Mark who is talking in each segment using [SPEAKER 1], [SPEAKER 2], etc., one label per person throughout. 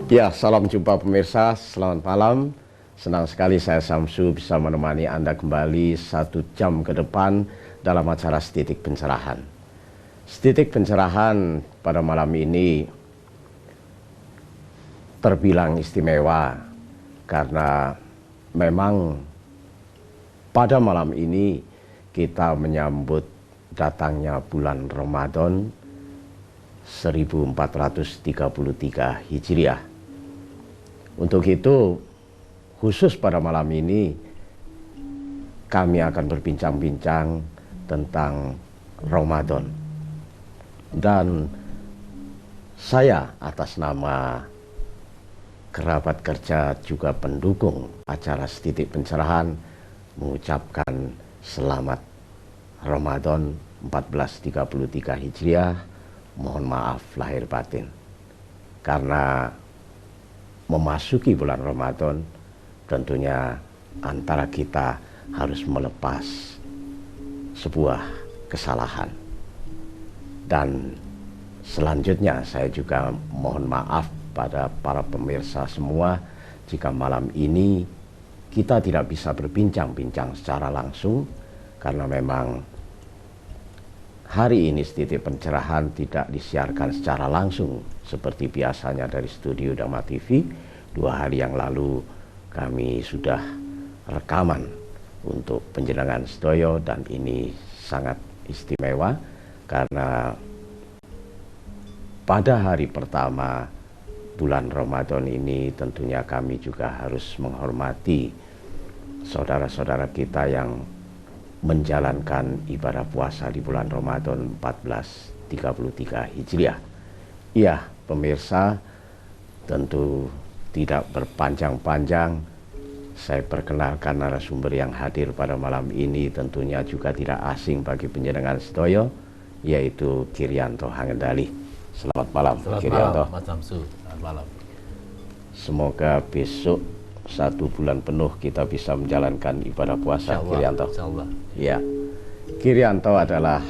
[SPEAKER 1] Ya, salam jumpa pemirsa, selamat malam. Senang sekali saya Samsu bisa menemani Anda kembali 1 jam ke depan dalam acara Setitik Pencerahan. Setitik Pencerahan pada malam ini terbilang istimewa karena memang pada malam ini kita menyambut datangnya bulan Ramadan 1433 Hijriah. Untuk itu, khusus pada malam ini, kami akan berbincang-bincang tentang Ramadan. Dan saya atas nama kerabat kerja juga pendukung acara Setitik Pencerahan mengucapkan selamat Ramadan 1433 Hijriah. Mohon maaf lahir batin. Karena memasuki bulan Ramadan, tentunya antara kita harus melepas sebuah kesalahan. Dan selanjutnya saya juga mohon maaf pada para pemirsa semua jika malam ini kita tidak bisa berbincang-bincang secara langsung karena memang hari ini Setitik Pencerahan tidak disiarkan secara langsung seperti biasanya dari studio Dharma TV. 2 hari yang lalu kami sudah rekaman untuk Panjenengan Sedoyo dan ini sangat istimewa karena pada hari pertama bulan Ramadan ini tentunya kami juga harus menghormati saudara-saudara kita yang menjalankan ibadah puasa di bulan Ramadan 1433 Hijriah. Iya, pemirsa, tentu tidak berpanjang-panjang. Saya perkenalkan narasumber yang hadir pada malam ini tentunya juga tidak asing bagi Panjenengan Sedoyo, yaitu Kirianto Hangendali. Selamat malam, Kirianto.
[SPEAKER 2] Selamat malam, Mas Samsu. Selamat malam.
[SPEAKER 1] Semoga besok 1 bulan penuh kita bisa menjalankan ibadah puasa, Kirianto.
[SPEAKER 2] Insyaallah.
[SPEAKER 1] Ya, Kirianto adalah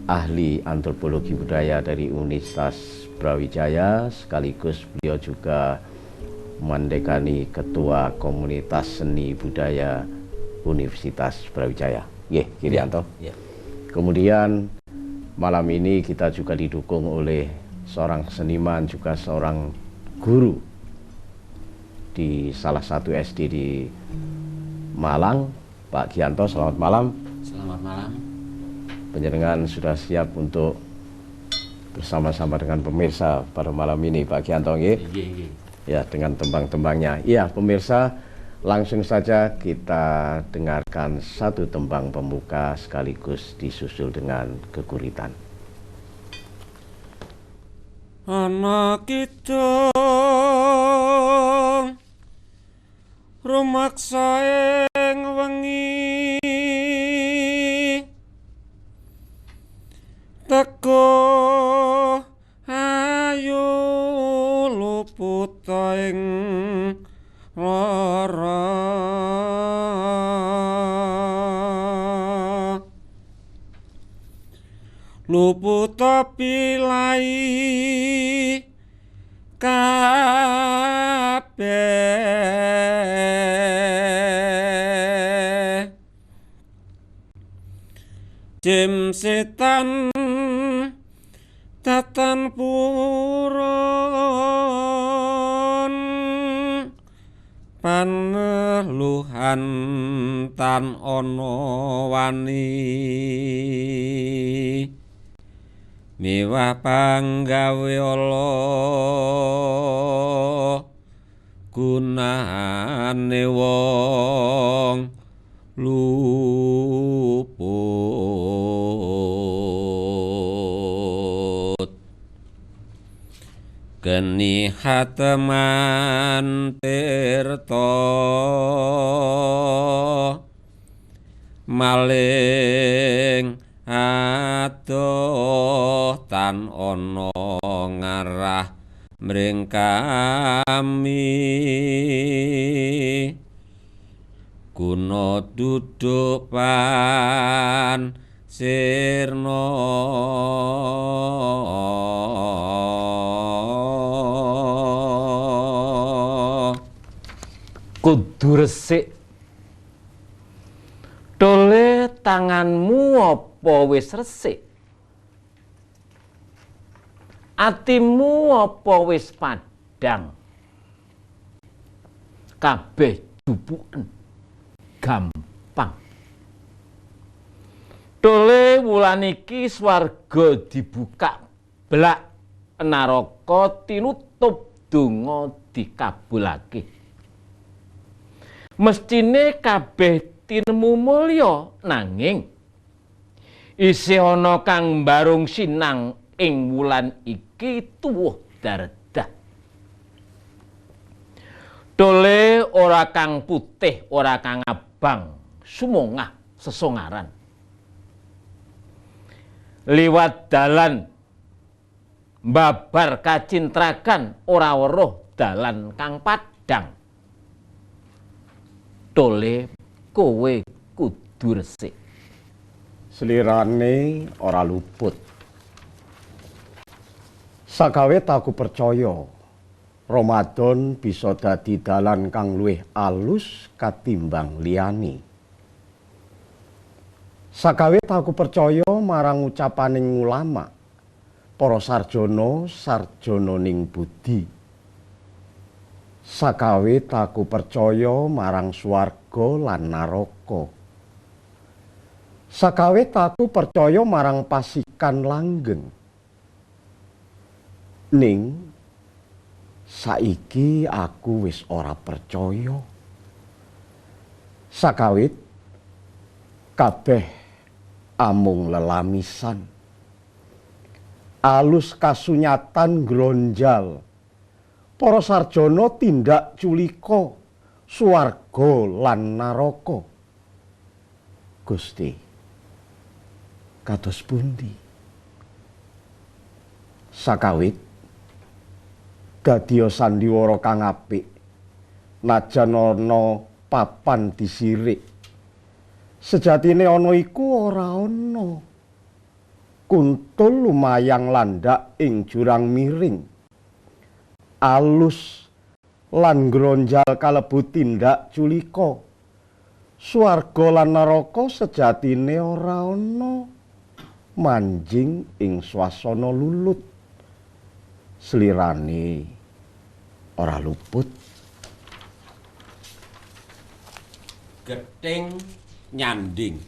[SPEAKER 1] ahli antropologi budaya dari Universitas Brawijaya, sekaligus beliau juga mendekani ketua komunitas seni budaya Universitas Brawijaya. Kirianto.
[SPEAKER 2] Ya.
[SPEAKER 1] Kemudian malam ini kita juga didukung oleh seorang seniman, juga seorang guru di salah satu SD di Malang, Pak Gianto. Selamat malam.
[SPEAKER 2] Selamat malam.
[SPEAKER 1] Panjenengan sudah siap untuk bersama-sama dengan pemirsa pada malam ini, Pak Gianto, nggih?
[SPEAKER 2] Iya.
[SPEAKER 1] Ya, dengan tembang-tembangnya. Iya, pemirsa, langsung saja kita dengarkan 1 tembang pembuka sekaligus disusul dengan kekuritan.
[SPEAKER 3] Anak kita rumaksa ing wengi teko ayu luput ing lara luput pilai kabeh jim setan tatan purun paneluhan tan ana wani miwah panggawe Allah gunane wong luput geni hateman tirta maling adoh tan ana ngarah mring kami guna duduk pan sirna
[SPEAKER 1] kudu resik. Dole tanganmu apa wis resik? Atimu apa wis padhang? Kabeh jupuken gampang. Dole wulan iki swarga dibuka blak, naraka tinutup, donga dikabulake. Mestine kabeh tinemu mulya, nanging isih ana kang mbarung sinang ing wulan iki tuwuh daredah. Dole ora kang putih, ora kang abang, sumungah sesongaran. Liwat dalan mbabar kacintrakan, ora weruh dalan kang padhang. Dole kowe kudu resik.
[SPEAKER 4] Slirane ora luput. Sagawe aku percaya Ramadan bisa dadi dalan kang luwih alus katimbang liyane. Sagawe aku percaya marang ucapaning ulama, para sarjana sarjananing budi. Sagawe aku percaya marang swarga lan naraka. Sagawe aku percaya marang pasikan langgeng. Ning saiki aku wis ora percaya. Sakawit kabeh amung lelamisan. Alus kasunyatan gronjal. Para sarjana tindak culika swarga lan naraka. Gusti, kados pundi? Sakawit dadya sandiwara kang apik, najan ana papan disirik. Sejatine ana iku ora ana. Kuntul lumayang landhak ing jurang miring. Alus lan gronjal kalebu tindak culika. Swarga lan naraka sejatine ora ana. Manjing ing swasana lulut. Slirane ora luput.
[SPEAKER 3] Gething nyanding.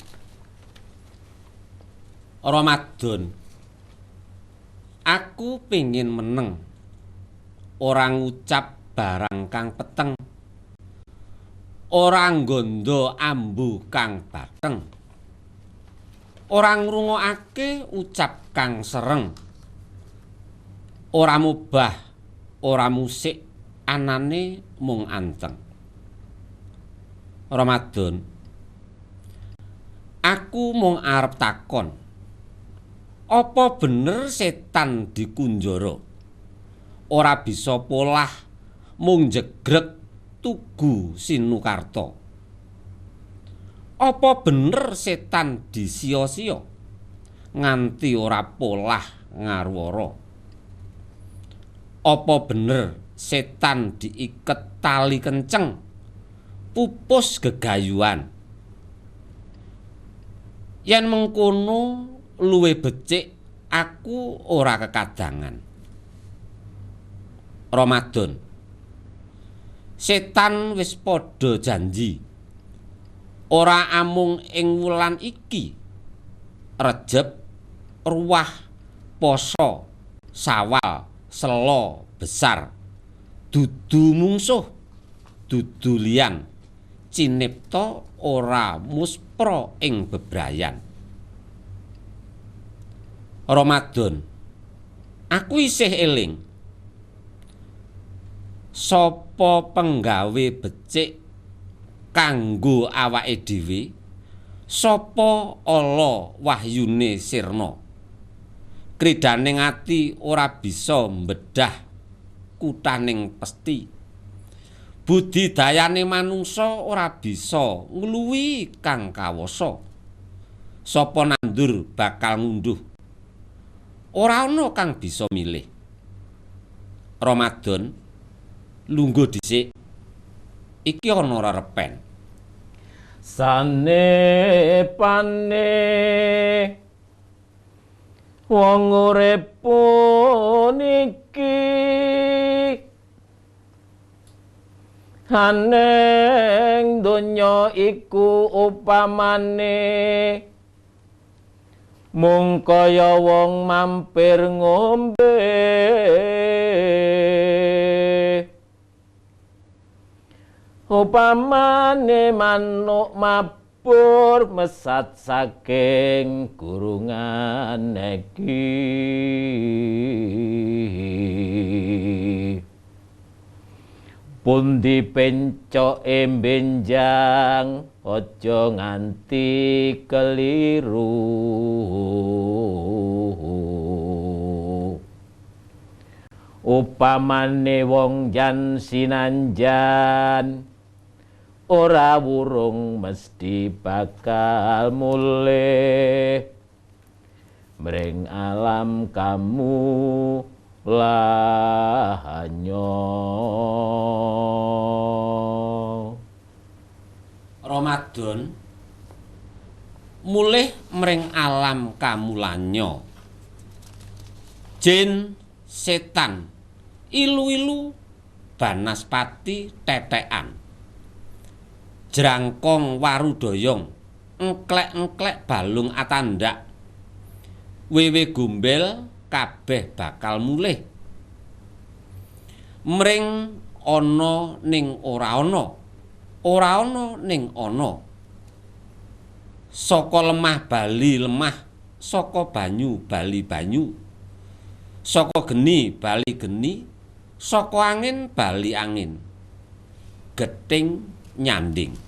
[SPEAKER 3] Ramadan. Aku pengin meneng. Ora ngucap barang kang peteng. Ora nggondo ambu kang bateng. Ora ngrungokake ucap kang sereng. Ora mubah, ora musik, anane mung anteng. Ramadan. Aku mung arep takon. Apa bener setan dikunjara? Ora bisa polah, mung jegrek tugu Sinukarta. Apa bener setan disia-sia? Nganti ora polah ngarwara. Apa bener setan diiket tali kenceng, pupus gegayuan? Yen mengkono luwih becik aku ora kekadangan. Ramadan. Setan wis padha janji. Ora amung ing wulan iki. Rejeb, Ruwah, Poso, Sawal, Selo, Besar, dudu mungsuh, dudu liyan, cinipta ora muspra ing bebrayan. Ramadan. Aku isih eling. Sapa penggawe becik kanggo awake dhewe? Sapa ala wahyune sirna? Kridaning ati ora bisa mbedah kuthaning pesti. Budidayane manungsa ora bisa ngluwi kang kawasa. Sapa nandur bakal ngunduh. Ora ana kang bisa milih. Ramadan lungguh dhisik. iki ana rerepen.
[SPEAKER 5] Sanepane wong urip puniki haneng donya iku upamane mung kaya wong mampir ngombe upamane manuk mabur mesat saking kurungan iki pundi pencoke benjang aja nganti keliru upamane wong jan sinanjan ora wurung mesti bakal mulih mring alam kamu lahanyo.
[SPEAKER 3] Ramadan mulih mring alam kamulanyo. Jin, setan, ilu-ilu, banaspati, tetekan. Jrangkong warudoyong, engklek-engklek balung atandak. Wewe gombel kabeh bakal mulih. Mring ana ning ora ana. Ora ana ning ana. Saka lemah bali lemah, saka banyu bali banyu. Saka geni bali geni, saka angin bali angin. Gething nyanding.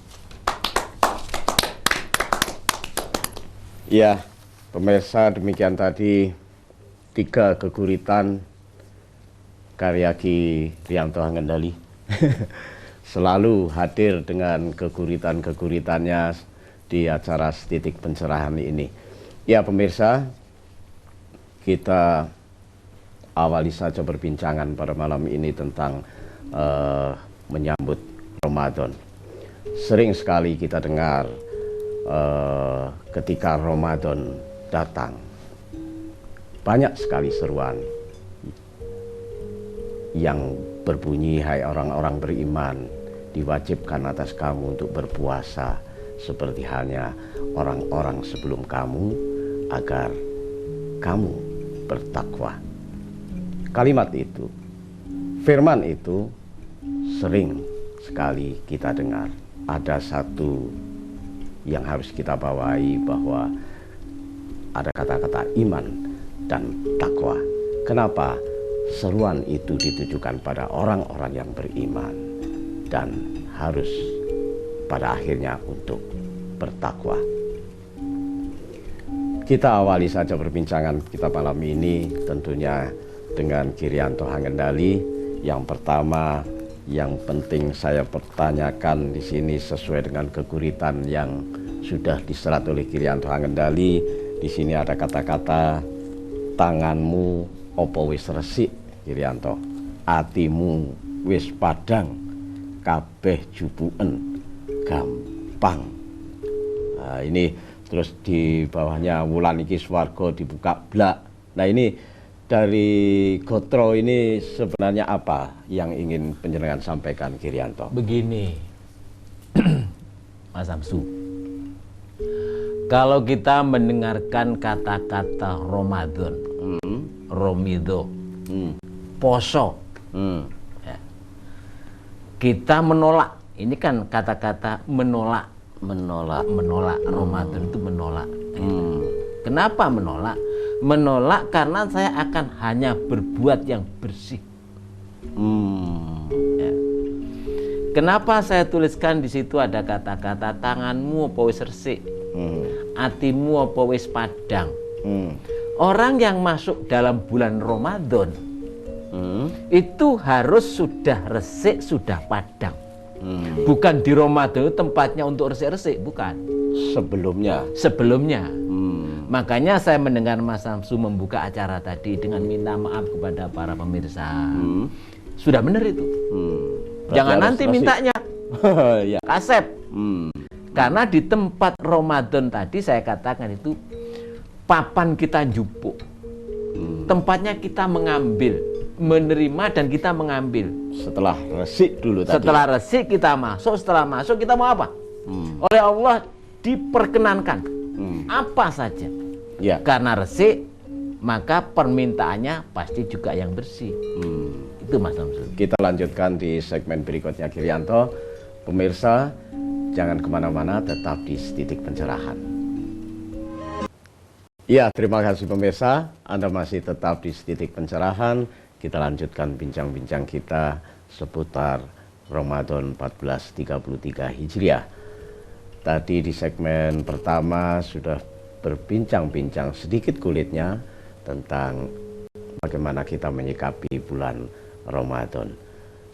[SPEAKER 1] Ya, pemirsa, demikian tadi 3 keguritan karya Ki Riyanto Hangendali. Selalu hadir dengan keguritan-keguritannya di acara Setitik Pencerahan ini. Ya pemirsa, kita awali saja perbincangan pada malam ini tentang menyambut Ramadan. Sering sekali kita dengar ketika Ramadan datang, banyak sekali seruan yang berbunyi, hai orang-orang beriman, diwajibkan atas kamu untuk berpuasa seperti halnya orang-orang sebelum kamu, agar kamu bertakwa. Kalimat itu, firman itu sering sekali kita dengar. Ada satu yang harus kita bawahi, bahwa ada kata-kata iman dan takwa. Kenapa? Seruan itu ditujukan pada orang-orang yang beriman dan harus pada akhirnya untuk bertakwa. Kita awali saja perbincangan kita malam ini tentunya dengan Ki Riyanto Hangendali. Yang pertama, yang penting saya pertanyakan di sini sesuai dengan keguritan yang sudah diserat oleh Ki Riyanto Hangendali. Di sini ada kata-kata, tanganmu opo wis resik, Ki Riyanto, atimu wis padang, kabeh jubuken gampang. Nah, ini terus di bawahnya, wulan iki swarga dibuka blak. Nah, ini dari Gotro ini sebenarnya apa yang ingin panjenengan sampaikan, Ki Riyanto?
[SPEAKER 5] Begini, Mas Samsu, kalau kita mendengarkan kata-kata Ramadan, Romido, poso, ya, kita menolak. Ini kan kata-kata menolak, Ramadan itu menolak. Kenapa menolak? Menolak karena saya akan hanya berbuat yang bersih. Ya. Kenapa saya tuliskan di situ ada kata-kata tanganmu apa wis resik, atimu apa wis padang. Orang yang masuk dalam bulan Ramadan itu harus sudah resik, sudah padang. Bukan di Ramadan itu tempatnya untuk resik-resik, bukan. Sebelumnya. Makanya saya mendengar Mas Samsu membuka acara tadi dengan minta maaf kepada para pemirsa. Sudah benar itu. Jangan nanti mintanya
[SPEAKER 4] Ya.
[SPEAKER 5] Kasep.
[SPEAKER 4] Hmm.
[SPEAKER 5] Karena di tempat Ramadan tadi saya katakan itu papan kita jupuk. Tempatnya kita mengambil, menerima dan kita mengambil.
[SPEAKER 4] Setelah resik dulu tadi.
[SPEAKER 5] Setelah resik kita masuk, setelah masuk kita mau apa? Oleh Allah diperkenankan apa saja.
[SPEAKER 4] Ya.
[SPEAKER 5] Karena resik, maka permintaannya pasti juga yang bersih. Itu Mas Samsul.
[SPEAKER 4] Kita lanjutkan di segmen berikutnya, Girianto. Pemirsa, jangan kemana-mana, tetap di Titik Pencerahan. Ya, terima kasih pemirsa. Anda masih tetap di Titik Pencerahan. Kita lanjutkan bincang-bincang kita seputar Ramadan 1433 Hijriah. Tadi di segmen pertama sudah berbincang-bincang sedikit kulitnya tentang bagaimana kita menyikapi bulan Ramadan.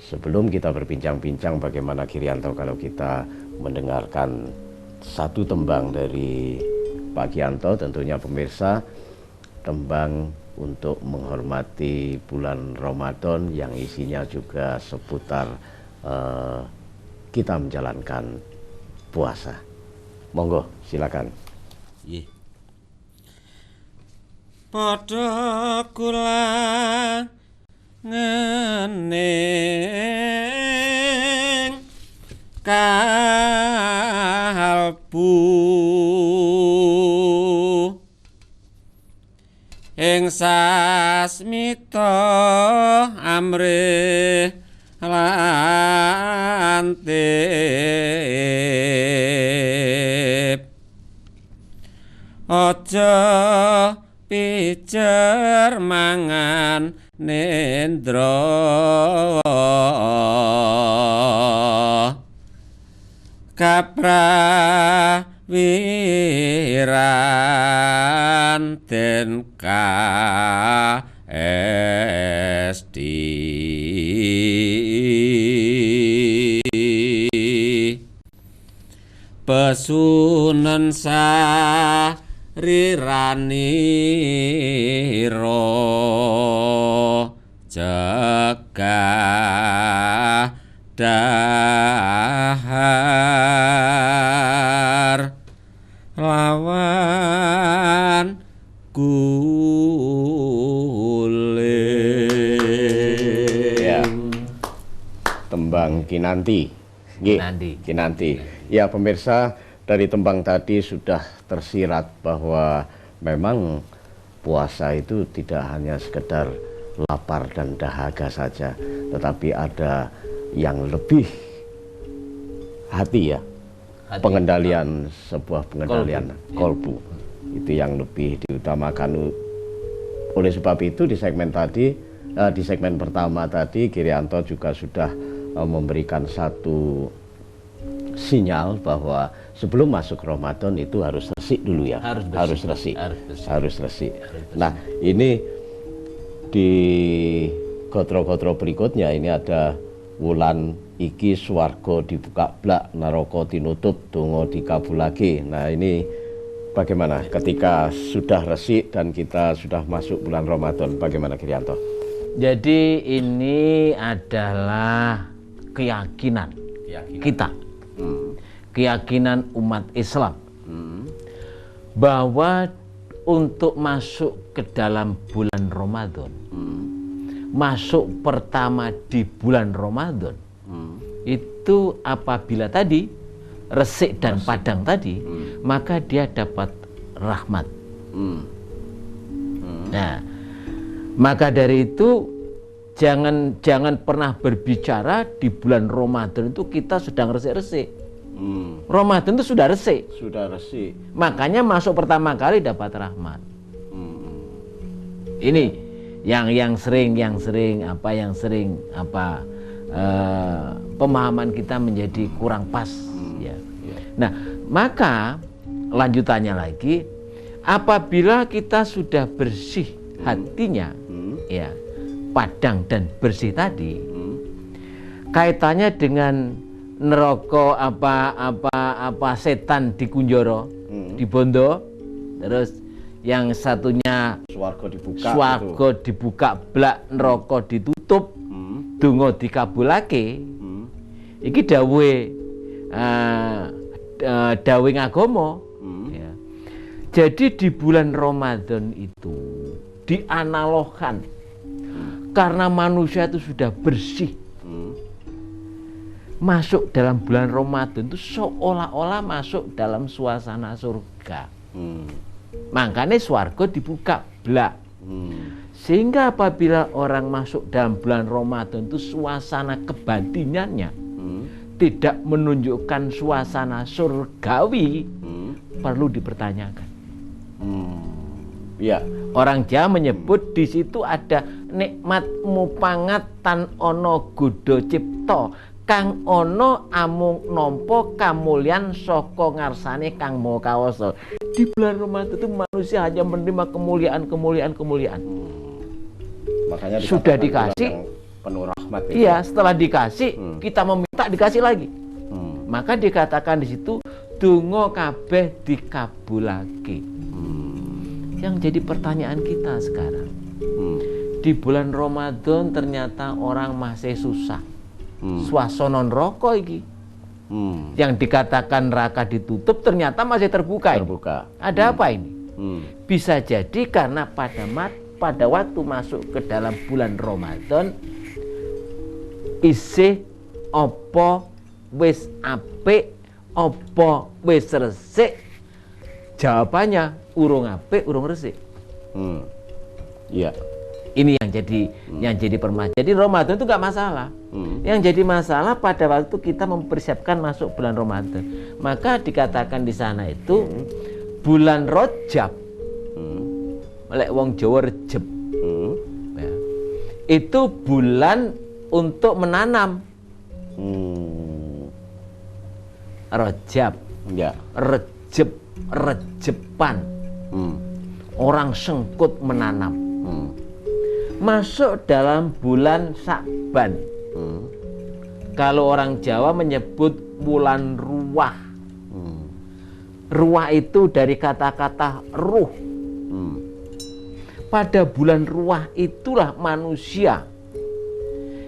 [SPEAKER 4] Sebelum kita berbincang-bincang bagaimana Girianto kalau kita mendengarkan satu tembang dari Pak Gianto, tentunya pemirsa, tembang untuk menghormati bulan Ramadan yang isinya juga seputar kita menjalankan puasa. Monggo, silakan.
[SPEAKER 3] Nggih. Padha kula ngening kalbu ing sasmita amrih lantip aja pijer mangan nendra kaprawiran den pesunan sariraniro cegah dahar lawan guling.
[SPEAKER 4] Ya. Tembang Kinanti. Nggih, Kinanti. Ya pemirsa, dari tembang tadi sudah tersirat bahwa memang puasa itu tidak hanya sekedar lapar dan dahaga saja, tetapi ada yang lebih hati ya, pengendalian sebuah pengendalian kolbu itu yang lebih diutamakan. Oleh sebab itu di segmen tadi, di segmen pertama tadi Girianto juga sudah memberikan satu sinyal bahwa sebelum masuk Ramadan itu harus resik dulu ya, harus resik. Nah ini di gotro-gotro berikutnya ini ada wulan iki swarga dibuka blak naraka tinutup donga dikabulake. Nah ini bagaimana ketika sudah resik dan kita sudah masuk bulan Ramadan, bagaimana Girianto?
[SPEAKER 5] Jadi ini adalah keyakinan kita, keyakinan umat Islam bahwa untuk masuk ke dalam bulan Ramadan, masuk pertama di bulan Ramadan, itu apabila tadi resik dan padang tadi, maka dia dapat rahmat. Nah, maka dari itu jangan pernah berbicara di bulan Ramadan itu kita sedang resik-resik. Ramadan itu sudah resik. Makanya masuk pertama kali dapat rahmat. Ini yang sering pemahaman kita menjadi kurang pas. Ya. Nah, maka lanjutannya lagi, apabila kita sudah bersih hatinya, ya, padang dan bersih tadi, kaitannya dengan neraka apa setan di kunjoro, di bondo, terus yang satunya swarga dibuka blak neraka ditutup, donga dikabulake. Iki dawuhe agama. Ya. Jadi di bulan Ramadan itu dianalogkan karena manusia itu sudah bersih. Masuk dalam bulan Ramadan itu seolah-olah masuk dalam suasana surga. Makanya swarga dibuka blak. Sehingga apabila orang masuk dalam bulan Ramadan itu suasana kebatinannya tidak menunjukkan suasana surgawi, perlu dipertanyakan.
[SPEAKER 4] Ya.
[SPEAKER 5] Orang Jawa menyebut di situ ada nikmat mupangat tan ono godho cipta kang ono amung nampa kamulyan saka ngarsane kang maha kawasa. Di bulan Ramadan itu manusia hanya menerima kemuliaan.
[SPEAKER 4] Makanya
[SPEAKER 5] sudah dikasih
[SPEAKER 4] penuh rahmat.
[SPEAKER 5] Iya, setelah dikasih kita meminta dikasih lagi. Maka dikatakan di situ donga kabeh dikabulake. Yang jadi pertanyaan kita sekarang, di bulan Ramadan ternyata orang masih susah. Swasana neraka iki. Yang dikatakan neraka ditutup ternyata masih terbuka. Ada apa ini? Bisa jadi karena pada waktu masuk ke dalam bulan Ramadan isih apa wis apik apa wis resik. Jawabannya urung apik urung resik.
[SPEAKER 4] Iya.
[SPEAKER 5] Ini yang jadi permasalahan. Jadi Ramadan itu nggak masalah. Yang jadi masalah pada waktu kita mempersiapkan masuk bulan Ramadan. Maka dikatakan di sana itu bulan Rajab. Lek wong Jawa Rejeb. Ya. Itu bulan untuk menanam. Rajab.
[SPEAKER 4] Ya.
[SPEAKER 5] Rejepan. Orang sengkut menanam. Masuk dalam bulan Sya'ban. Kalau orang Jawa menyebut bulan ruah. Ruah itu dari kata-kata ruh. Pada bulan ruah itulah manusia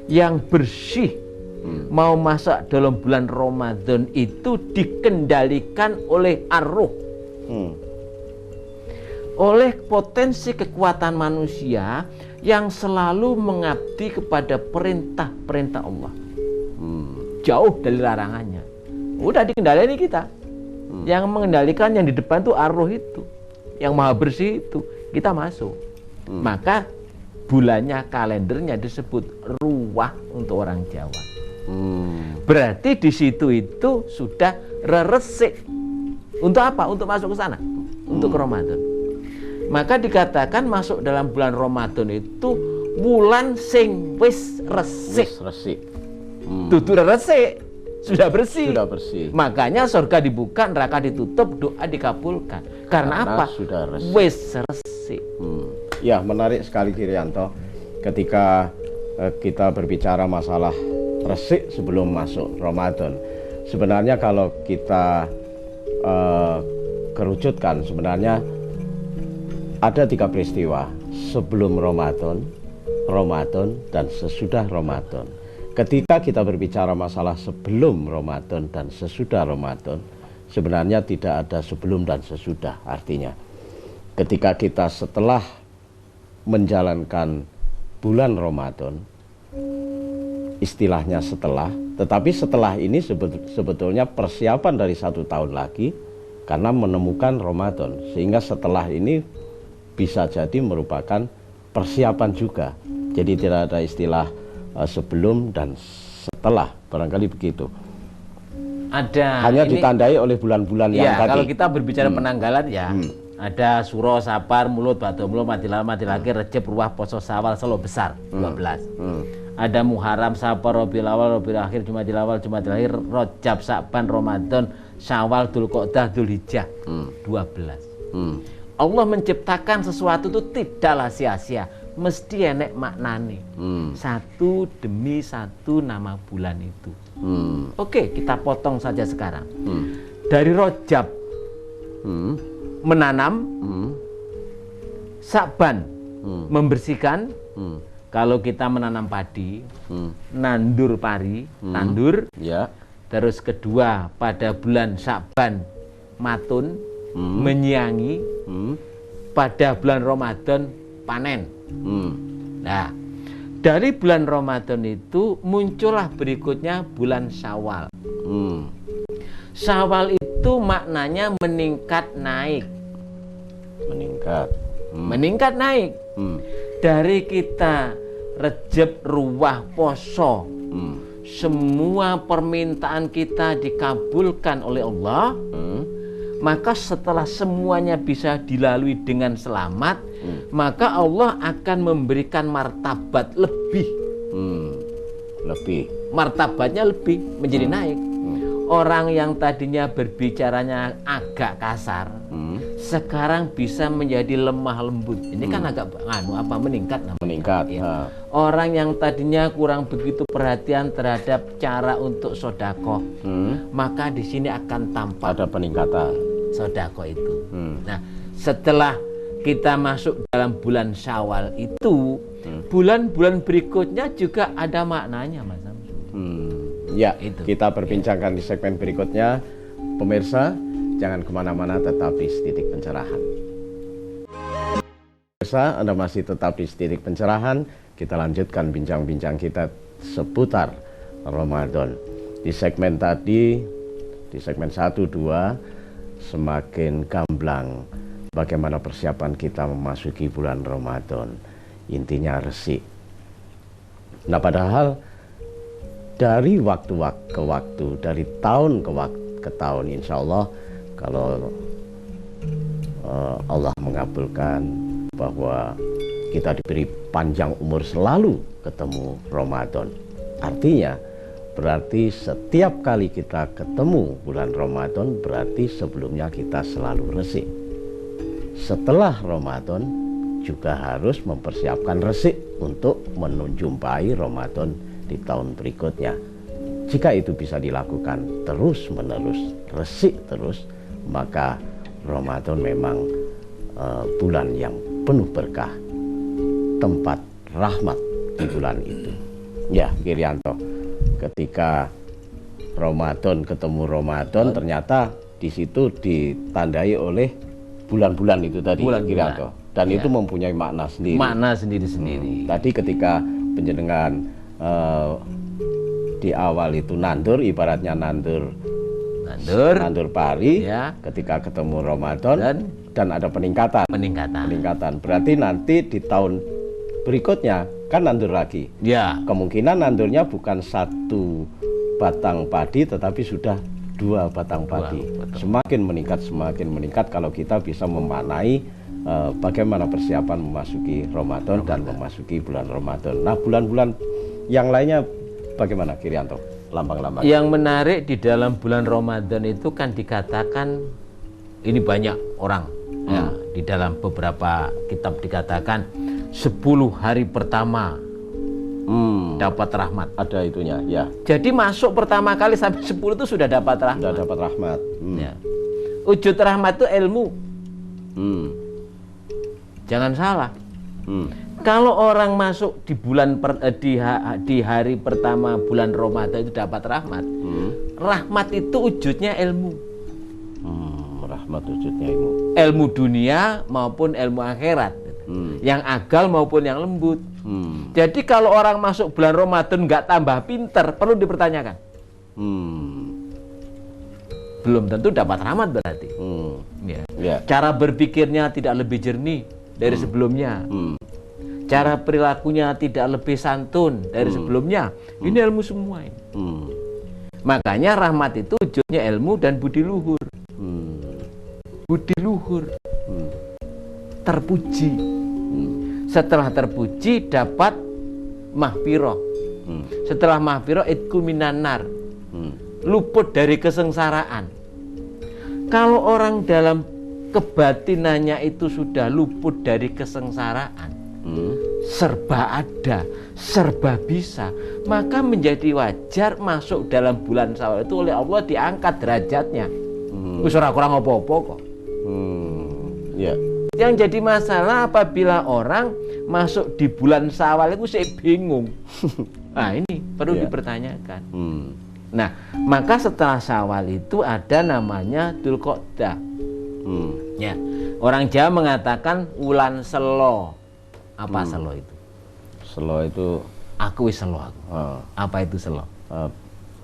[SPEAKER 5] yang bersih mau masuk dalam bulan Ramadan itu dikendalikan oleh ar-ruh. Oleh potensi kekuatan manusia yang selalu mengabdi kepada perintah-perintah Allah. Jauh dari larangannya. Udah dikendalikan kita. Yang mengendalikan yang di depan tuh ar-ruh itu. Yang maha bersih itu. Kita masuk. Maka bulannya, kalendernya disebut ruah untuk orang Jawa. Berarti di situ itu sudah resik. Untuk apa? Untuk masuk ke sana. Untuk ke Ramadan. Maka dikatakan masuk dalam bulan Ramadan itu bulan sing wis resik. Dudu resik, sudah bersih. Makanya surga dibuka, neraka ditutup, doa dikabulkan. Karena apa?
[SPEAKER 4] Sudah resik.
[SPEAKER 5] Wis resik.
[SPEAKER 4] Ya, menarik sekali Kirianto. Ketika kita berbicara masalah resik sebelum masuk Ramadan. Sebenarnya kalau kita kerucutkan, sebenarnya ada 3 peristiwa sebelum Ramadan, dan sesudah Ramadan. Ketika kita berbicara masalah sebelum Ramadan dan sesudah Ramadan, sebenarnya tidak ada sebelum dan sesudah. Artinya, ketika kita setelah menjalankan bulan Ramadan, istilahnya setelah, tetapi setelah ini sebetulnya persiapan dari 1 tahun lagi karena menemukan Ramadan, sehingga setelah ini bisa jadi merupakan persiapan juga. Jadi tidak ada istilah sebelum dan setelah, barangkali begitu. Hanya ditandai oleh bulan-bulan yang tadi.
[SPEAKER 5] Kalau kita berbicara penanggalan ya, ada Suro, Sapar, Mulut, Badomlo, Mati Laki, Recep, Ruah, Poso, Sawal, Selo Besar 12. Ada Muharram, Safar, Rabiul Awal, Rabiul Akhir, Jumadil Awal, Jumadil Akhir, Rajab, Sa'ban, Ramadan, Syawal, Dzulqa'dah, Dzulhijjah 12. Allah menciptakan sesuatu itu tidaklah sia-sia, mesti enek maknane. Satu demi satu nama bulan itu. Oke, kita potong saja sekarang. Dari Rajab menanam, Sa'ban membersihkan, kalau kita menanam padi, nandur pari, tandur.
[SPEAKER 4] Ya.
[SPEAKER 5] Terus kedua, pada bulan Sya'ban matun, menyiangi. Pada bulan Ramadan panen. Nah, dari bulan Ramadan itu muncullah berikutnya bulan Syawal. Syawal itu maknanya meningkat naik. Meningkat naik. Dari kita Rejab, Ruwah, Poso, semua permintaan kita dikabulkan oleh Allah. Maka setelah semuanya bisa dilalui dengan selamat, maka Allah akan memberikan martabat lebih. Martabatnya lebih, menjadi naik. Orang yang tadinya berbicaranya agak kasar, sekarang bisa menjadi lemah lembut. Ini kan agak meningkat namanya.
[SPEAKER 4] Meningkat.
[SPEAKER 5] Ya. Orang yang tadinya kurang begitu perhatian terhadap cara untuk sodakoh, maka di sini akan tampak
[SPEAKER 4] Ada peningkatan
[SPEAKER 5] sodakoh itu. Nah, setelah kita masuk dalam bulan Syawal itu, bulan-bulan berikutnya juga ada maknanya, Mas Samsul.
[SPEAKER 4] Ya,
[SPEAKER 5] Itu.
[SPEAKER 4] kita perbincangkan di segmen berikutnya. Pemirsa, jangan kemana-mana, tetap di Setitik Pencerahan. Pemirsa, Anda masih tetap di Setitik Pencerahan. Kita lanjutkan bincang-bincang kita seputar Ramadan. Di segmen tadi, di segmen 1, 2, semakin gamblang bagaimana persiapan kita memasuki bulan Ramadan. Intinya resik. Nah, padahal dari waktu ke waktu, dari tahun ke tahun, insya Allah kalau Allah mengabulkan bahwa kita diberi panjang umur selalu ketemu Ramadan. Artinya berarti setiap kali kita ketemu bulan Ramadan berarti sebelumnya kita selalu resik. Setelah Ramadan juga harus mempersiapkan resik untuk menjumpai Ramadan di tahun berikutnya. Jika itu bisa dilakukan terus menerus, resik terus, maka Ramadan memang bulan yang penuh berkah, tempat rahmat di bulan itu. Ya, Girianto, ketika Ramadan ketemu Ramadan, ternyata di situ ditandai oleh bulan-bulan itu tadi, Girianto. Dan itu mempunyai makna sendiri.
[SPEAKER 5] Makna sendiri-sendiri.
[SPEAKER 4] Tadi ketika penjenengan di awal itu nandur, ibaratnya nandur pari,
[SPEAKER 5] ya.
[SPEAKER 4] Ketika ketemu Ramadan dan ada peningkatan. Berarti nanti di tahun berikutnya kan nandur lagi.
[SPEAKER 5] Ya.
[SPEAKER 4] Kemungkinan nandurnya bukan 1 batang padi, tetapi sudah 2 batang padi. Semakin meningkat kalau kita bisa memaknai bagaimana persiapan memasuki Ramadan dan memasuki bulan Ramadan. Nah, bulan-bulan yang lainnya bagaimana, Girianto? Lambang-lambang.
[SPEAKER 5] Yang menarik di dalam bulan Ramadan itu kan dikatakan, ini banyak orang ya, di dalam beberapa kitab dikatakan 10 hari pertama dapat rahmat.
[SPEAKER 4] Ada itunya, ya.
[SPEAKER 5] Jadi masuk pertama kali sampai 10 itu sudah dapat rahmat.
[SPEAKER 4] Sudah dapat rahmat.
[SPEAKER 5] Ya. Wujud rahmat itu ilmu. Jangan salah. Kalau orang masuk di bulan di hari pertama bulan Ramadan itu dapat rahmat. Rahmat itu wujudnya ilmu.
[SPEAKER 4] Rahmat wujudnya ilmu.
[SPEAKER 5] Ilmu dunia maupun ilmu akhirat. Yang agal maupun yang lembut. Jadi kalau orang masuk bulan Ramadan nggak tambah pinter, perlu dipertanyakan. Belum tentu dapat rahmat berarti. Ya. Cara berpikirnya tidak lebih jernih dari sebelumnya. Cara perilakunya tidak lebih santun dari sebelumnya. Ini ilmu semua ini. Makanya rahmat itu wujudnya ilmu dan budi luhur. Budi luhur. Terpuji. Setelah terpuji dapat mahfirah. Setelah mahfirah itku minanar. Luput dari kesengsaraan. Kalau orang dalam kebatinannya itu sudah luput dari kesengsaraan, serba ada, serba bisa, maka menjadi wajar masuk dalam bulan Syawal itu oleh Allah diangkat derajatnya. Wis ora kurang apa-apa kok.
[SPEAKER 4] Ya.
[SPEAKER 5] Yang jadi masalah apabila orang masuk di bulan Syawal itu saya bingung. Nah, ini perlu dipertanyakan. Nah, maka setelah Syawal itu ada namanya Dzulqa'dah. Ya, orang Jawa mengatakan wulan selo. Apa selo itu?
[SPEAKER 4] Selo itu
[SPEAKER 5] Aku wis selo aku. Apa itu selo?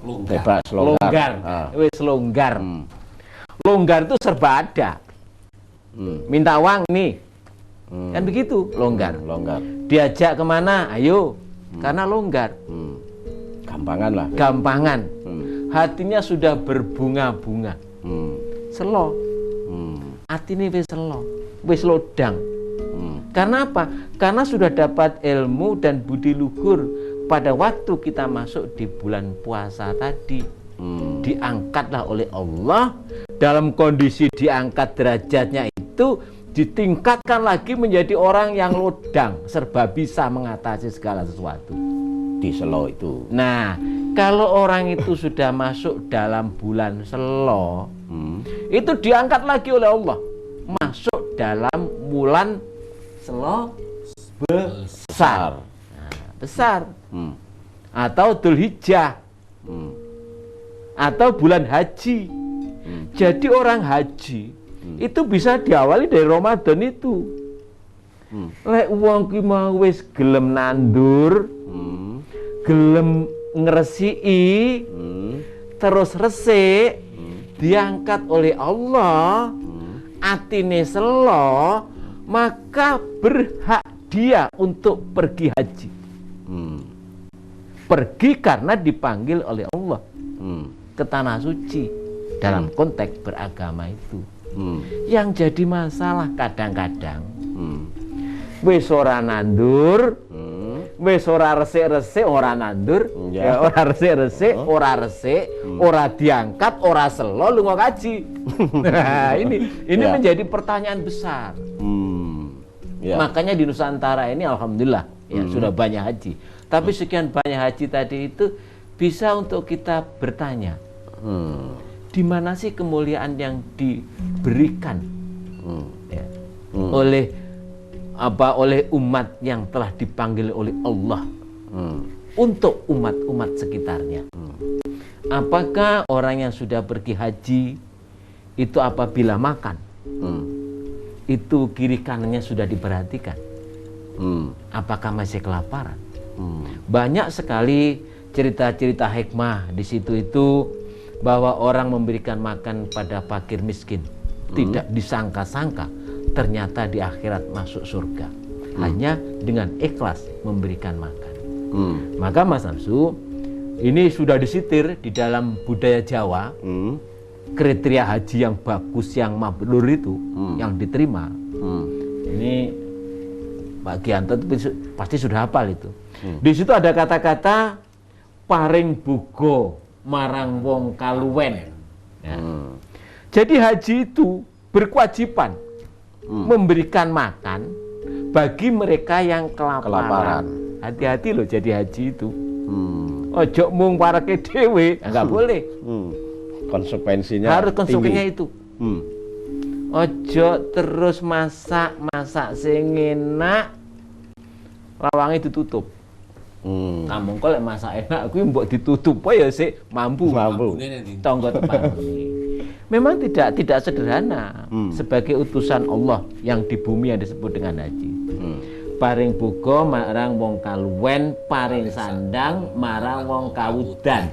[SPEAKER 4] bebas, longgar.
[SPEAKER 5] Wis longgar. Longgar itu serba ada. Minta uang nih, kan begitu, longgar.
[SPEAKER 4] Longgar.
[SPEAKER 5] Diajak kemana? Ayo, karena longgar.
[SPEAKER 4] Gampangan lah.
[SPEAKER 5] Gampangan. Hatinya sudah berbunga-bunga. Selo. Atine wis selo, wis lodang. Karena apa? Karena sudah dapat ilmu dan budi luhur pada waktu kita masuk di bulan puasa tadi. Diangkatlah oleh Allah. Dalam kondisi diangkat derajatnya itu, ditingkatkan lagi menjadi orang yang lodang, serba bisa mengatasi segala sesuatu.
[SPEAKER 4] Di Selo itu.
[SPEAKER 5] Nah, kalau orang itu sudah masuk dalam bulan Selo, itu diangkat lagi oleh Allah, masuk dalam bulan Selo besar. Nah, besar. Atau Dzulhijjah. Atau bulan haji. Jadi orang haji itu bisa diawali dari Ramadan itu. Lek wong ki mau wis gelem nandur, gelem ngresiki, terus resik, diangkat oleh Allah, atine selo, maka berhak dia untuk pergi haji. Pergi karena dipanggil oleh Allah ke tanah suci dalam konteks beragama itu. Yang jadi masalah kadang-kadang wis ora nandur, wis ora resik-resik, ora nandur, ya ora resik-resik, ora resik, ora diangkat, ora selo lunga kaji. Nah, ini menjadi pertanyaan besar. Makanya di Nusantara ini alhamdulillah ya sudah banyak haji. Tapi sekian banyak haji tadi itu bisa untuk kita bertanya, di mana sih kemuliaan yang diberikan oleh umat yang telah dipanggil oleh Allah untuk umat-umat sekitarnya? Apakah orang yang sudah pergi haji itu apabila makan itu kiri kanannya sudah diperhatikan? Apakah masih kelaparan? Banyak sekali cerita-cerita hikmah di situ itu, bahwa orang memberikan makan pada fakir miskin tidak disangka-sangka ternyata di akhirat masuk surga hanya dengan ikhlas memberikan makan. Maka Mas Samsu, ini sudah disitir di dalam budaya Jawa, kriteria haji yang bagus, yang mabrur itu, yang diterima. Ini Pak Gianto pasti sudah hafal itu. Di situ ada kata-kata paring bugo marang wong kaluwen. Jadi haji itu berkewajiban memberikan makan bagi mereka yang kelaparan. Hati-hati loh jadi haji itu. Ojo mung parake dhewe, enggak boleh.
[SPEAKER 4] Konsekuensinya
[SPEAKER 5] harus konsekuensinya itu. Ojo terus masak sing enak, lawange ditutup. Kamu kok lek masak enak kuwi mbok ditutup ya sik mampu. Tangga tepan. Memang tidak sederhana sebagai utusan Allah yang di bumi yang disebut dengan haji. Paring buka marang wong kaluwen, paring sandang marang wong kawudan.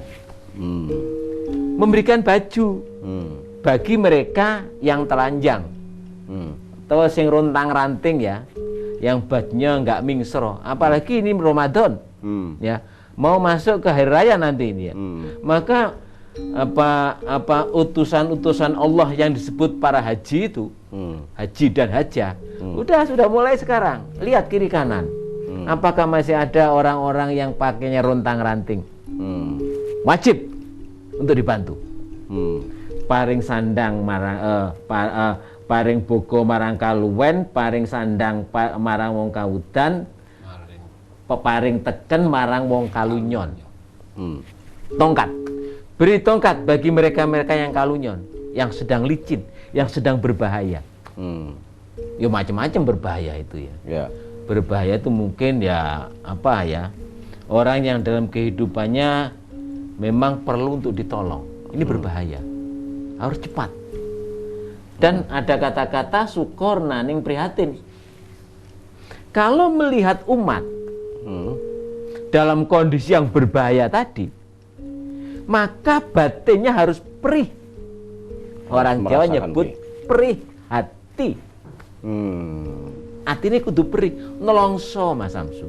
[SPEAKER 5] Memberikan baju bagi mereka yang telanjang atau sing rontang-ranting ya, yang bajunya enggak mingsro, apalagi ini Ramadan. Ya, mau masuk ke hari raya nanti ini ya. Maka utusan-utusan Allah yang disebut para haji itu, haji dan hajah, sudah mulai sekarang. Lihat kiri kanan, apakah masih ada orang-orang yang pakainya rontang-ranting? Wajib untuk dibantu. Paring sandang marang paring boko marang kaluwen, paring sandang marang wong kawudan, paring teken marang wong kalunyon. Tongkat, beri tongkat bagi mereka-mereka yang kalunyon, yang sedang licin, yang sedang berbahaya. Ya macam-macam berbahaya itu ya.
[SPEAKER 4] Ya.
[SPEAKER 5] Berbahaya itu mungkin ya apa ya, orang yang dalam kehidupannya memang perlu untuk ditolong. Ini berbahaya, harus cepat. Dan ada kata-kata syukur naning prihatin. Kalau melihat umat dalam kondisi yang berbahaya tadi, maka batinnya harus perih. Orang Jawa nyebut perih hati. Hati ini kudu perih, nelongso Mas Samsu.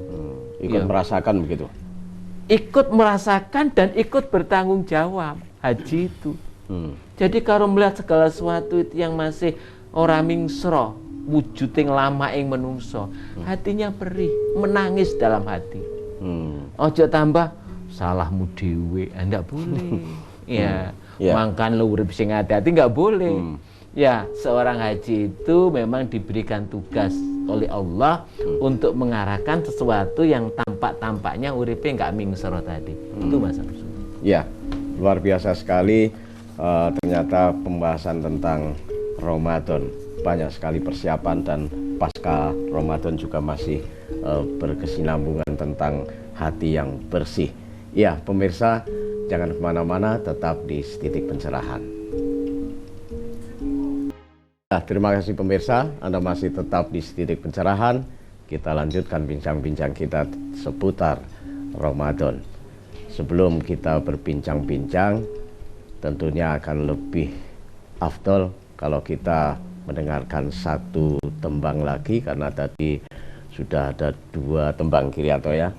[SPEAKER 4] Ikut merasakan begitu.
[SPEAKER 5] Ikut merasakan dan ikut bertanggung jawab haji itu. Jadi kalau melihat segala sesuatu itu yang masih ora mingsro, wujuding lama ing menungso, hatinya perih, menangis dalam hati. Ojo tambah salahmu dhewe, ndak boleh. Ya, mangkan lu urip sing hati-hati nggak boleh. Ya, seorang haji itu memang diberikan tugas oleh Allah untuk mengarahkan sesuatu yang tampak-tampaknya uripe nggak mingsro tadi. Itu Mas Samsu.
[SPEAKER 4] Ya, luar biasa sekali. Ternyata pembahasan tentang Ramadan, banyak sekali persiapan, dan pasca Ramadan juga masih berkesinambungan tentang hati yang bersih. Ya, pemirsa, jangan kemana-mana, tetap di Setitik Pencerahan. Nah, terima kasih pemirsa, Anda masih tetap di Setitik Pencerahan. Kita lanjutkan bincang-bincang kita seputar Ramadan. Sebelum kita berbincang-bincang, tentunya akan lebih afdol kalau kita mendengarkan satu tembang lagi, karena tadi sudah ada 2 tembang Kirianto ya.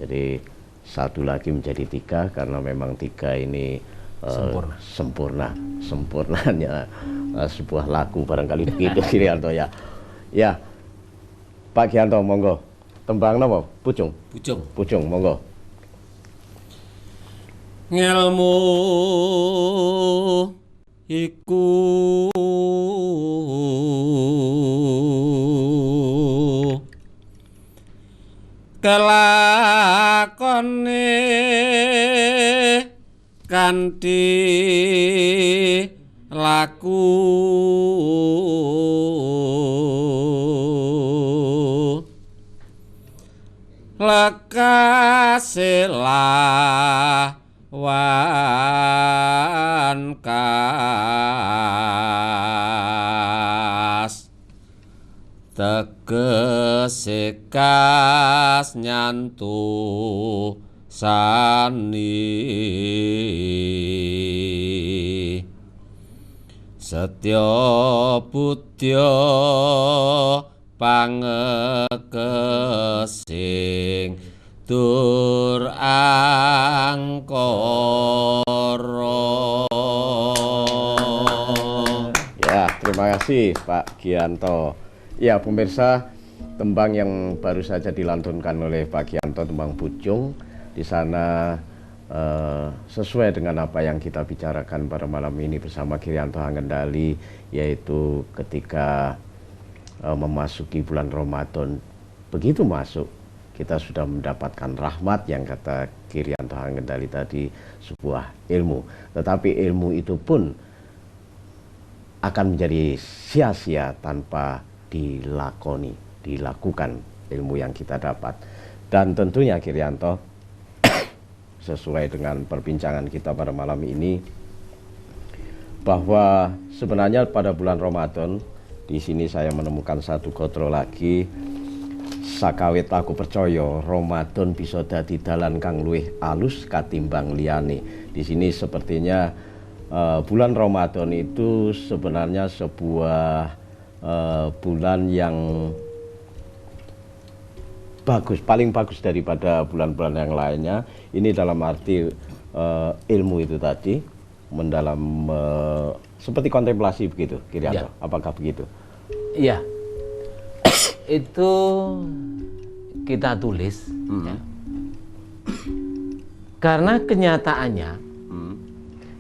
[SPEAKER 4] Jadi satu lagi menjadi 3, karena memang 3 ini sempurnanya sebuah lagu barangkali begitu Kirianto ya. Ya, Pak Gianto, monggo. Tembang napa? Pucung. Pucung, monggo.
[SPEAKER 3] Ngelmu iku kelakone kanthi laku lekasela wan kas tegese kas nyantu sani setya budya pangekesing tur angkara.
[SPEAKER 4] Ya, terima kasih Pak Gianto. Ya, pemirsa, tembang yang baru saja dilantunkan oleh Pak Gianto, tembang Pucung, di sana sesuai dengan apa yang kita bicarakan pada malam ini bersama Kirianto Hangendali, yaitu ketika memasuki bulan Ramadan, begitu masuk kita sudah mendapatkan rahmat yang kata Kirianto Hangendali tadi, sebuah ilmu. Tetapi ilmu itu pun akan menjadi sia-sia tanpa dilakukan ilmu yang kita dapat. Dan tentunya Kirianto, sesuai dengan perbincangan kita pada malam ini, bahwa sebenarnya pada bulan Ramadan, di sini saya menemukan satu kontrol lagi. Sakawit aku percaya Ramadan bisa dadi dalan kang luwih alus katimbang liyane. Di sini sepertinya bulan Ramadan itu sebenarnya sebuah bulan yang bagus, paling bagus daripada bulan-bulan yang lainnya. Ini dalam arti ilmu itu tadi mendalam, seperti kontemplasi begitu, Kirianto. Ya. Apakah begitu?
[SPEAKER 5] Iya. Itu kita tulis ya. Karena kenyataannya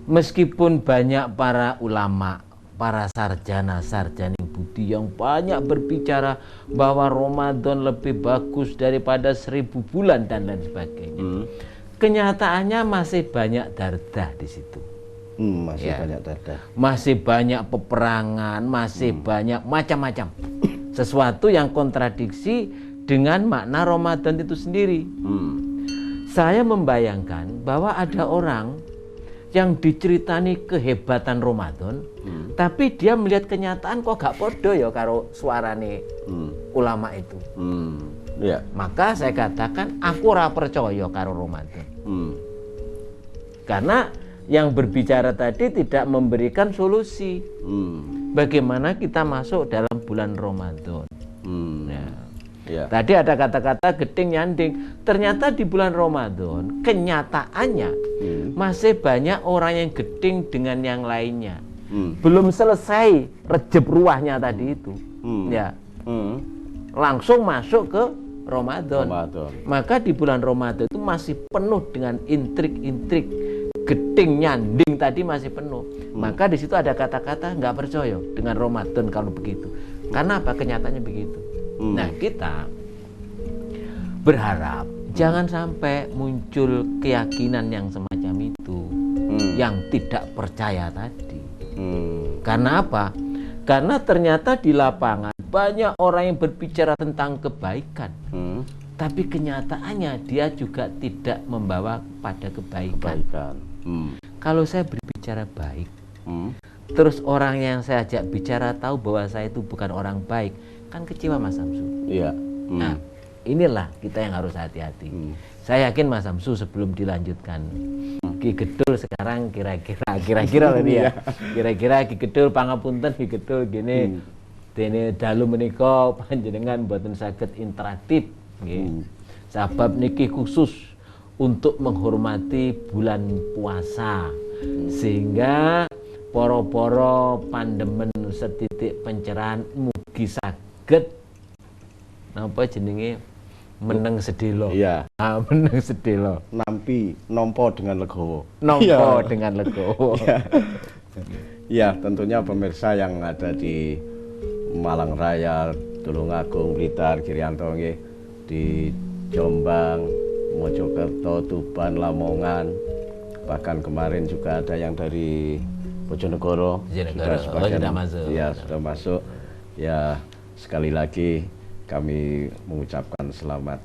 [SPEAKER 5] meskipun banyak para ulama, para sarjana-sarjana budi yang banyak berbicara bahwa Ramadan lebih bagus daripada 1000 bulan dan lain sebagainya, kenyataannya masih banyak dardah di situ.
[SPEAKER 4] Masih
[SPEAKER 5] Ya.
[SPEAKER 4] banyak dadah.
[SPEAKER 5] Masih banyak peperangan, masih banyak macam-macam. Sesuatu yang kontradiksi dengan makna Ramadan itu sendiri. Saya membayangkan bahwa ada orang yang diceritani kehebatan Ramadan, tapi dia melihat kenyataan kok gak podo ya karo suarane ulama itu.
[SPEAKER 4] Ya.
[SPEAKER 5] Maka saya katakan aku ora percaya karo Ramadan. Karena yang berbicara tadi tidak memberikan solusi. Bagaimana kita masuk dalam bulan Ramadan.
[SPEAKER 4] Ya.
[SPEAKER 5] Tadi ada kata-kata geding nyanding. Ternyata di bulan Ramadan kenyataannya masih banyak orang yang geding dengan yang lainnya. Belum selesai rejeb ruahnya tadi itu. Ya. Langsung masuk ke Ramadan. Maka di bulan Ramadan itu masih penuh dengan intrik-intrik, geding nyanding tadi masih penuh. Maka di situ ada kata-kata nggak percaya dengan Ramadan kalau begitu. Karena apa? Kenyataannya begitu. Nah, kita berharap jangan sampai muncul keyakinan yang semacam itu, yang tidak percaya tadi. Karena apa? Karena ternyata di lapangan banyak orang yang berbicara tentang kebaikan, tapi kenyataannya dia juga tidak membawa pada kebaikan. Kalau saya berbicara baik, terus orang yang saya ajak bicara tahu bahwa saya itu bukan orang baik, kan kecewa Mas Samsu.
[SPEAKER 4] Iya.
[SPEAKER 5] Nah, inilah kita yang harus hati-hati. Saya yakin Mas Samsu sebelum dilanjutkan Ki Gedul sekarang kira-kira lah dia. Kira-kira Ki Gedul pangapunten Ki Gedul gini dene dalu menika panjenengan mboten saged interaktif nggih. Sebab niki khusus untuk menghormati bulan puasa. Sehingga poro-poro pandemen setitik pencerahan mugi saged napa jenenge meneng sedelo.
[SPEAKER 4] Iya.
[SPEAKER 5] Meneng sedelo.
[SPEAKER 4] Nampi nompo dengan legowo.
[SPEAKER 5] Nompo dengan legowo.
[SPEAKER 4] Ya, tentunya pemirsa yang ada di Malang Raya, Tulungagung, Blitar, Girianto nggih, di Jombang, Mojokerto, Tuban, Lamongan, bahkan kemarin juga ada yang dari Bojonegoro
[SPEAKER 5] sudah masuk.
[SPEAKER 4] Ya, sudah masuk. Ya, sekali lagi kami mengucapkan selamat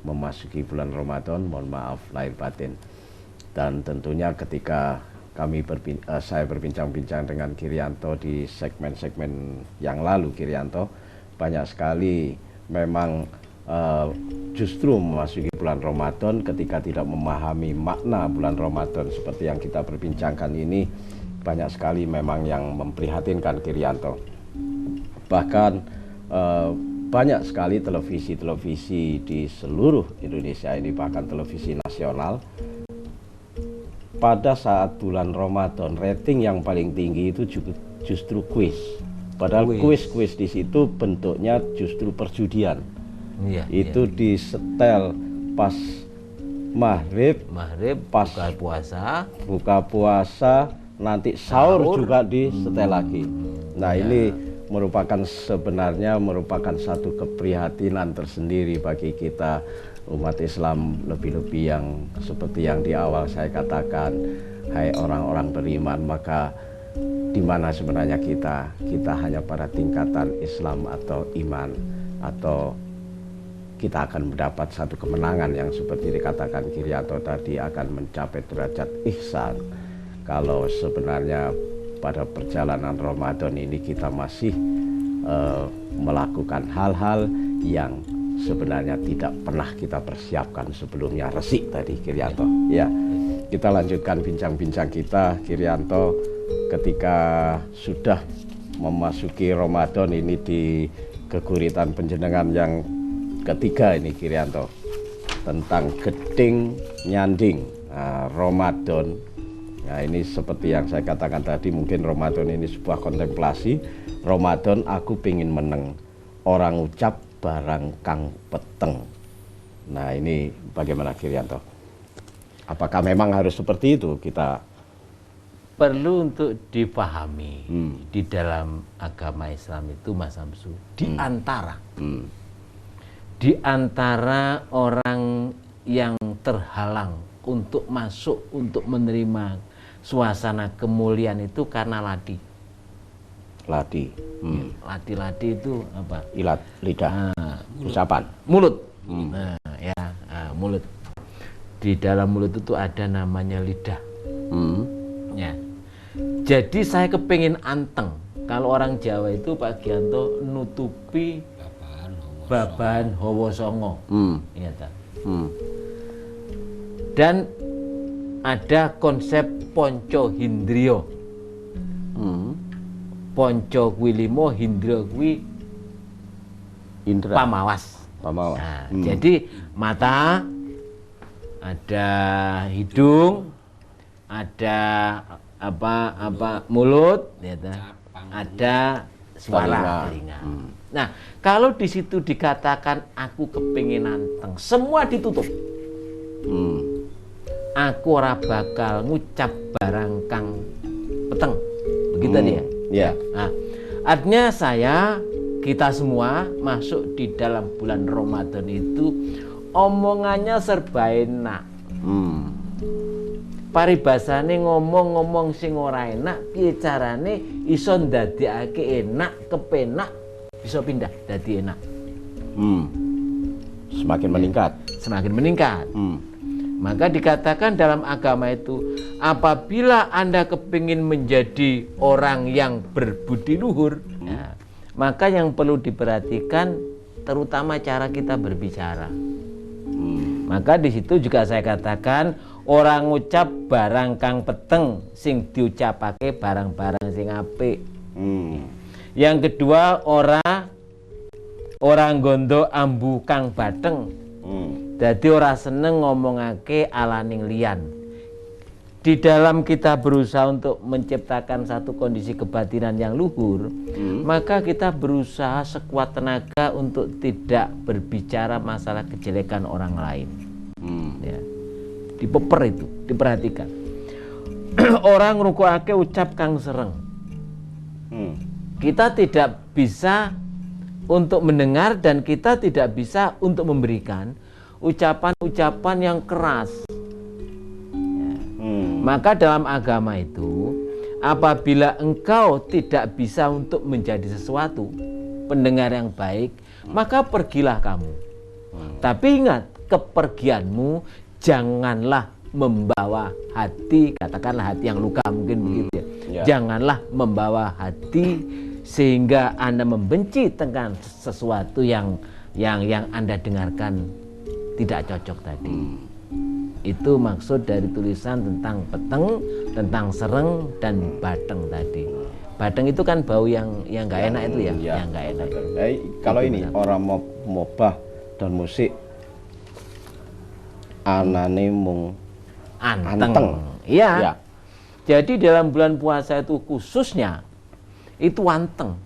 [SPEAKER 4] memasuki bulan Ramadan. Mohon maaf lahir batin. Dan tentunya ketika saya berbincang-bincang dengan Girianto di segmen-segmen yang lalu, Girianto, banyak sekali memang justru memasuki bulan Ramadan ketika tidak memahami makna bulan Ramadan seperti yang kita perbincangkan ini, banyak sekali memang yang memprihatinkan Girianto. Bahkan banyak sekali televisi-televisi di seluruh Indonesia ini, bahkan televisi nasional, pada saat bulan Ramadan rating yang paling tinggi itu justru kuis. Padahal kuis di situ bentuknya justru perjudian. Itu disetel pas maghrib, pas buka puasa, nanti sahur juga disetel lagi. Nah, ini sebenarnya merupakan satu keprihatinan tersendiri bagi kita umat Islam, lebih-lebih yang seperti yang di awal saya katakan, hai orang-orang beriman, maka di mana sebenarnya kita hanya pada tingkatan Islam atau iman, atau kita akan mendapat satu kemenangan yang seperti dikatakan Girianto tadi akan mencapai derajat ihsan. Kalau sebenarnya pada perjalanan Ramadan ini kita masih melakukan hal-hal yang sebenarnya tidak pernah kita persiapkan sebelumnya. Resik tadi Girianto. Ya, kita lanjutkan bincang-bincang kita, Girianto, ketika sudah memasuki Ramadan ini di keguritan penjenengan yang ketiga ini, Girianto, tentang geding nyanding Ramadan. Nah, ini seperti yang saya katakan tadi, mungkin Ramadan ini sebuah kontemplasi. Ramadan aku pingin meneng, orang ucap barang kang peteng. Nah, ini bagaimana Girianto? Apakah memang harus seperti itu? Kita
[SPEAKER 5] perlu untuk dipahami di dalam agama Islam itu, Mas Samsu, di antara orang yang terhalang untuk masuk, untuk menerima suasana kemuliaan itu karena ladi.
[SPEAKER 4] Ladi.
[SPEAKER 5] Ladi-ladi itu apa?
[SPEAKER 4] Ilat, lidah, ucapan.
[SPEAKER 5] Mulut. Mulut. Di dalam mulut itu ada namanya lidah. Ya. Jadi saya kepingin anteng. Kalau orang Jawa itu Pak Gianto nutupi babahan hawa songo. Ya, dan ada konsep ponco hindrio. Ponco kuwi 5, hindrio kuwi
[SPEAKER 4] Indra.
[SPEAKER 5] pamawas.
[SPEAKER 4] Pamawas.
[SPEAKER 5] Jadi mata, ada hidung, ada mulut, ya, ada suara telinga. Nah, kalau di situ dikatakan aku kepingin anteng, semua ditutup. Aku ora bakal ngucap barang kang peteng. Begitu dia.
[SPEAKER 4] Ya.
[SPEAKER 5] Nah, artinya kita semua masuk di dalam bulan Ramadan itu omongannya serba enak. Paribasane ngomong-ngomong sing ora enak, piye carane iso ndadekake enak, kepenak, bisa pindah dadi enak.
[SPEAKER 4] Semakin meningkat.
[SPEAKER 5] Semakin meningkat. Maka dikatakan dalam agama itu, apabila Anda kepingin menjadi orang yang berbudi luhur, ya, maka yang perlu diperhatikan terutama cara kita berbicara. Maka di situ juga saya katakan orang ngucap barang kang peteng sing diucapake barang-barang sing apik. Yang kedua orang gondo ambu kang bateng. Jadi ora seneng ngomongake alaning liyan. Di dalam kita berusaha untuk menciptakan satu kondisi kebatinan yang luhur, maka kita berusaha sekuat tenaga untuk tidak berbicara masalah kejelekan orang lain. Ya. Dipeper itu, diperhatikan. Orang ngrungokake ucap kang sereng. Kita tidak bisa untuk mendengar dan kita tidak bisa untuk memberikan ucapan-ucapan yang keras. Ya. Maka dalam agama itu, apabila engkau tidak bisa untuk menjadi sesuatu pendengar yang baik, maka pergilah kamu. Tapi ingat, kepergianmu janganlah membawa hati, katakanlah hati yang luka mungkin begitu ya. Janganlah membawa hati sehingga Anda membenci tentang sesuatu yang Anda dengarkan tidak cocok tadi. Itu maksud dari tulisan tentang peteng, tentang sereng dan bateng tadi. Bateng itu kan bau yang nggak enak itu ya, yang nggak enak.
[SPEAKER 4] Kalau ini orang mobah dan musik anane mung anteng.
[SPEAKER 5] Iya.
[SPEAKER 4] Ya.
[SPEAKER 5] Jadi dalam bulan puasa itu khususnya itu anteng.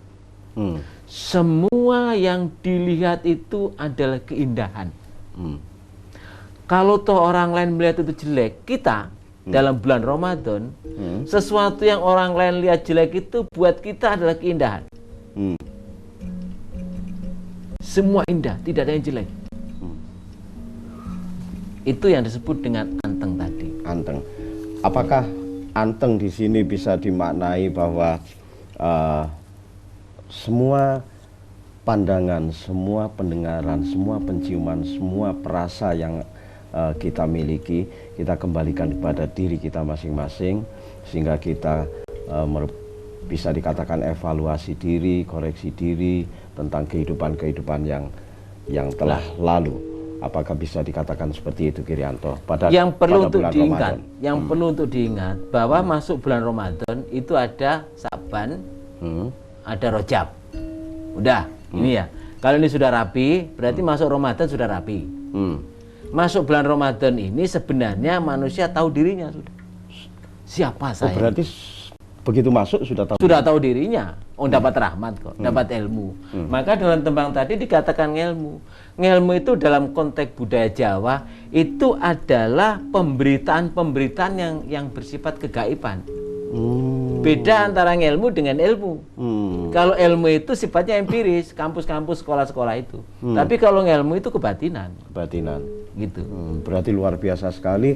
[SPEAKER 5] Semua yang dilihat itu adalah keindahan. Kalau toh orang lain melihat itu jelek, kita dalam bulan Ramadan, sesuatu yang orang lain lihat jelek itu buat kita adalah keindahan. Semua indah, tidak ada yang jelek. Itu yang disebut dengan anteng tadi.
[SPEAKER 4] Anteng. Apakah anteng di sini bisa dimaknai bahwa semua pandangan, semua pendengaran, semua penciuman, semua perasa yang kita miliki, kita kembalikan kepada diri kita masing-masing, sehingga kita bisa dikatakan evaluasi diri, koreksi diri tentang kehidupan-kehidupan yang telah lalu. Apakah bisa dikatakan seperti itu, Girianto?
[SPEAKER 5] Yang perlu untuk diingat, perlu untuk diingat bahwa masuk bulan Ramadan itu ada Sa'ban, ada Rajab. Udah, ini ya. Kalau ini sudah rapi, berarti masuk Ramadan sudah rapi. Masuk bulan Ramadan ini sebenarnya manusia tahu dirinya sudah. Siapa saya?
[SPEAKER 4] Berarti begitu masuk sudah tahu.
[SPEAKER 5] Sudah tahu dirinya. Oh, dapat rahmat kok, dapat ilmu. Maka dalam tembang tadi dikatakan ngelmu. Ngelmu itu dalam konteks budaya Jawa itu adalah pemberitaan-pemberitaan yang bersifat kegaiban. Beda antara ngelmu dengan ilmu. Kalau ilmu itu sifatnya empiris, kampus-kampus, sekolah-sekolah itu. Tapi kalau ngelmu itu kebatinan.
[SPEAKER 4] Kebatinan.
[SPEAKER 5] Gitu.
[SPEAKER 4] Berarti luar biasa sekali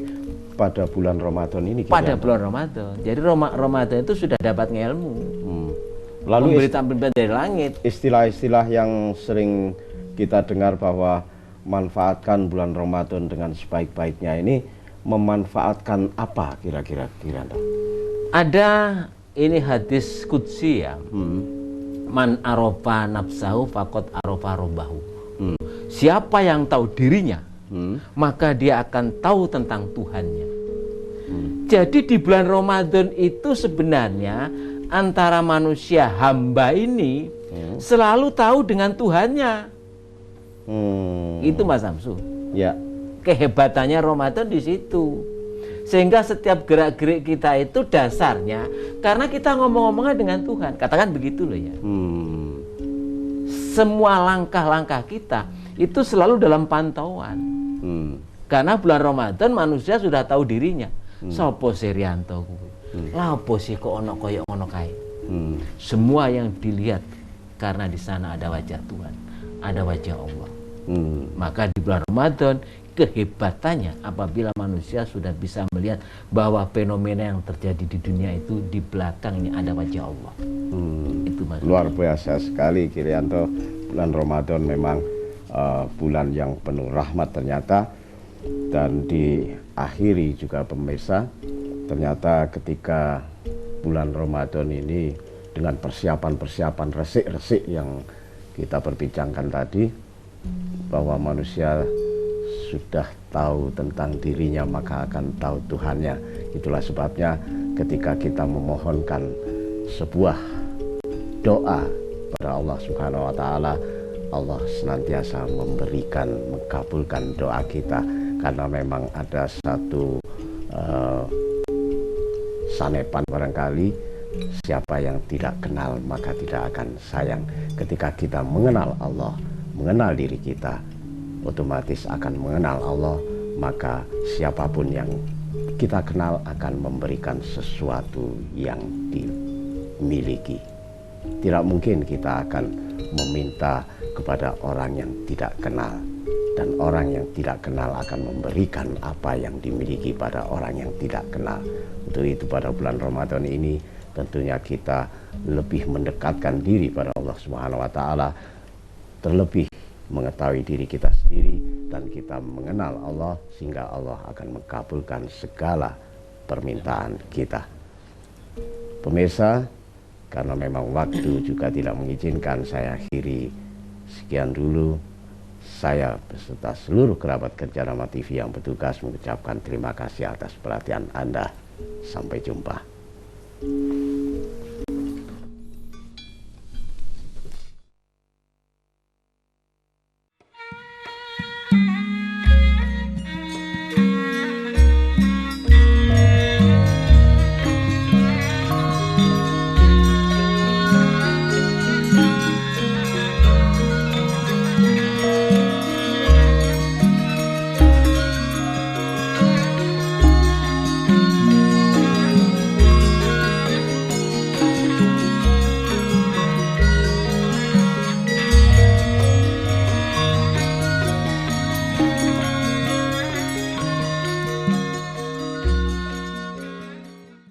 [SPEAKER 1] pada bulan Ramadan ini.
[SPEAKER 5] Pada bulan Ramadan. Jadi Ramadan itu sudah dapat ilmu.
[SPEAKER 1] Lalu
[SPEAKER 5] Pemberitaan dari langit.
[SPEAKER 1] Istilah-istilah yang sering kita dengar bahwa manfaatkan bulan Ramadan dengan sebaik-baiknya ini memanfaatkan apa kira-kira?
[SPEAKER 5] Ada ini hadis qudsi ya. Man arofa nafsahu faqad arofa robbahu. Siapa yang tahu dirinya, maka dia akan tahu tentang Tuhannya. Jadi di bulan Ramadan itu sebenarnya antara manusia hamba ini selalu tahu dengan Tuhannya. Itu Mas Samsu.
[SPEAKER 1] Ya.
[SPEAKER 5] Kehebatannya Ramadan di situ. Sehingga setiap gerak-gerik kita itu dasarnya karena kita ngomong-ngomongnya dengan Tuhan. Katakan begitu loh ya. Semua langkah-langkah kita itu selalu dalam pantauan. Karena bulan Ramadan manusia sudah tahu dirinya. Sopo Serianto kuwi. Lah opo sih kok ono koyo ngono kae. Semua yang dilihat karena di sana ada wajah Tuhan, ada wajah Allah. Maka di bulan Ramadan kehebatannya apabila manusia sudah bisa melihat bahwa fenomena yang terjadi di dunia itu di belakangnya ada wajah Allah. Itu Mas.
[SPEAKER 1] Luar biasa sekali Kirianto. Bulan Ramadan memang bulan yang penuh rahmat ternyata, dan diakhiri juga pemirsa, ternyata ketika bulan Ramadan ini dengan persiapan-persiapan resik-resik yang kita perbincangkan tadi, bahwa manusia sudah tahu tentang dirinya maka akan tahu Tuhannya. Itulah sebabnya ketika kita memohonkan sebuah doa pada Allah Subhanahu wa taala, Allah senantiasa memberikan, mengabulkan doa kita, karena memang ada satu sanepan barangkali, siapa yang tidak kenal maka tidak akan sayang. Ketika kita mengenal Allah, mengenal diri kita, otomatis akan mengenal Allah, maka siapapun yang kita kenal akan memberikan sesuatu yang dimiliki. Tidak mungkin kita akan meminta kepada orang yang tidak kenal, dan orang yang tidak kenal akan memberikan apa yang dimiliki pada orang yang tidak kenal. Untuk itu pada bulan Ramadan ini tentunya kita lebih mendekatkan diri pada Allah Subhanahu wa taala, terlebih mengetahui diri kita sendiri dan kita mengenal Allah, sehingga Allah akan mengabulkan segala permintaan kita. Pemirsa, karena memang waktu juga tidak mengizinkan, saya akhiri sekian dulu. Saya beserta seluruh kerabat kerja Rama TV yang bertugas mengucapkan terima kasih atas perhatian Anda. Sampai jumpa.